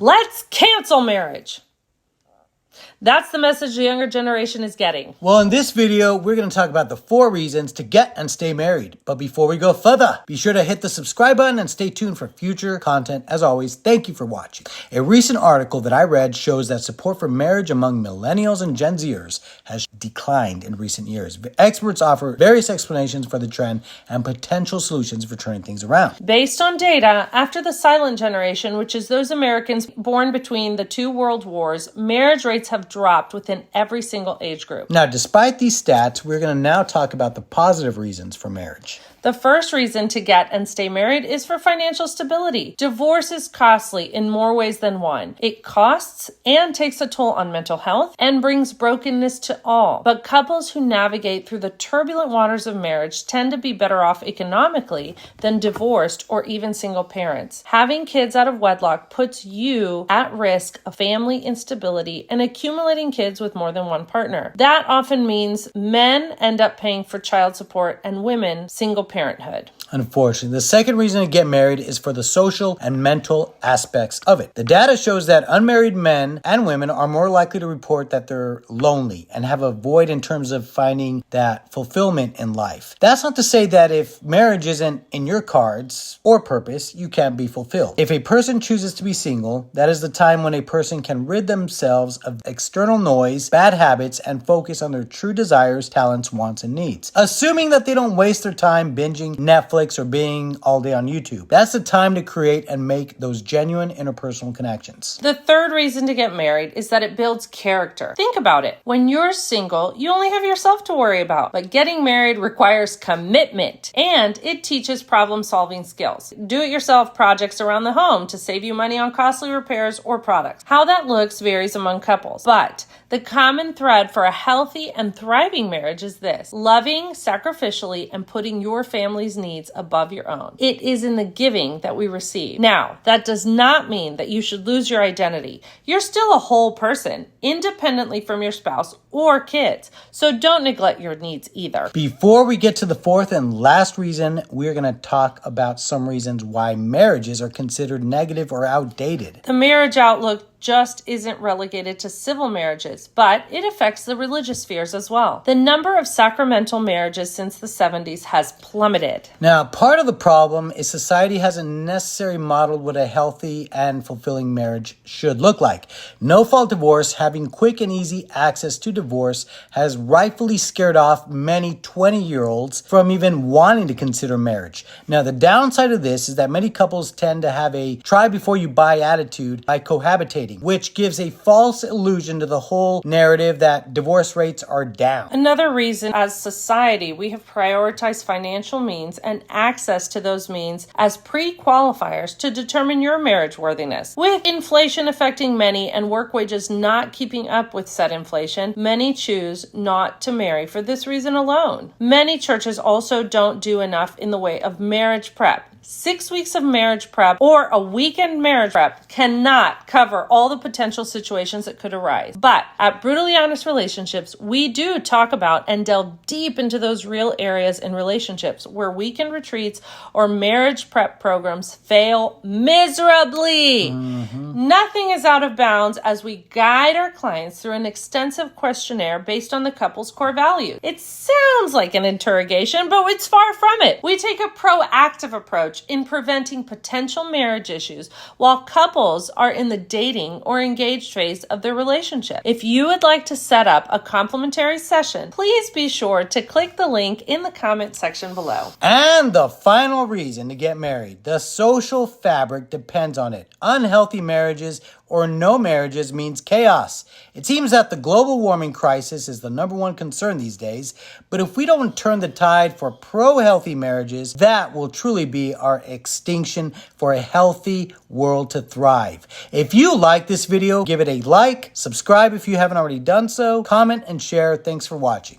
Let's cancel marriage. That's the message the younger generation is getting. Well, in this video, we're going to talk about the 4 reasons to get and stay married. But before we go further, be sure to hit the subscribe button and stay tuned for future content. As always, thank you for watching. A recent article that I read shows that support for marriage among millennials and Gen Zers has declined in recent years. Experts offer various explanations for the trend and potential solutions for turning things around. Based on data, after the silent generation, which is those Americans born between the 2 world wars, marriage rates have dropped within every single age group. Now, despite these stats, we're going to now talk about the positive reasons for marriage. The first reason to get and stay married is for financial stability. Divorce is costly in more ways than one. It costs and takes a toll on mental health and brings brokenness to all. But couples who navigate through the turbulent waters of marriage tend to be better off economically than divorced or even single parents. Having kids out of wedlock puts you at risk of family instability and accumulating kids with more than one partner. That often means men end up paying for child support and women single parenthood. Unfortunately, the second reason to get married is for the social and mental aspects of it. The data shows that unmarried men and women are more likely to report that they're lonely and have a void in terms of finding that fulfillment in life. That's not to say that if marriage isn't in your cards or purpose, you can't be fulfilled. If a person chooses to be single, that is the time when a person can rid themselves of external noise, bad habits, and focus on their true desires, talents, wants, and needs. Assuming that they don't waste their time binging Netflix or being all day on YouTube. That's the time to create and make those genuine interpersonal connections. The third reason to get married is that it builds character. Think about it. When you're single, you only have yourself to worry about, but getting married requires commitment and it teaches problem-solving skills. Do-it-yourself projects around the home to save you money on costly repairs or products. How that looks varies among couples, but the common thread for a healthy and thriving marriage is this: loving sacrificially and putting your family's needs above your own. It is in the giving that we receive. Now, that does not mean that you should lose your identity. You're still a whole person, independently from your spouse or kids. So don't neglect your needs either. Before we get to the 4th and last reason, we're going to talk about some reasons why marriages are considered negative or outdated. The marriage outlook just isn't relegated to civil marriages, but it affects the religious spheres as well. The number of sacramental marriages since the 70s has plummeted. Now, part of the problem is society hasn't necessarily modeled what a healthy and fulfilling marriage should look like. No-fault divorce, having quick and easy access to divorce, has rightfully scared off many 20-year-olds from even wanting to consider marriage. Now, the downside of this is that many couples tend to have a try-before-you-buy attitude by cohabitating, which gives a false illusion to the whole narrative that divorce rates are down. Another reason, as society, we have prioritized financial means and access to those means as pre-qualifiers to determine your marriage worthiness. With inflation affecting many and work wages not keeping up with said inflation, many choose not to marry for this reason alone. Many churches also don't do enough in the way of marriage prep. 6 weeks of marriage prep or a weekend marriage prep cannot cover all the potential situations that could arise. But at Brutally Honest Relationships, we do talk about and delve deep into those real areas in relationships where weekend retreats or marriage prep programs fail miserably. Nothing is out of bounds as we guide our clients through an extensive questionnaire based on the couple's core values. It sounds like an interrogation, but it's far from it. We take a proactive approach in preventing potential marriage issues while couples are in the dating or engaged phase of their relationship. If you would like to set up a complimentary session, please be sure to click the link in the comment section below. And the final reason to get married: the social fabric depends on it. Unhealthy marriages or no marriages means chaos. It seems that the global warming crisis is the #1 concern these days, but if we don't turn the tide for pro-healthy marriages, that will truly be our extinction for a healthy world to thrive. If you like this video, give it a like, subscribe if you haven't already done so, comment and share. Thanks for watching.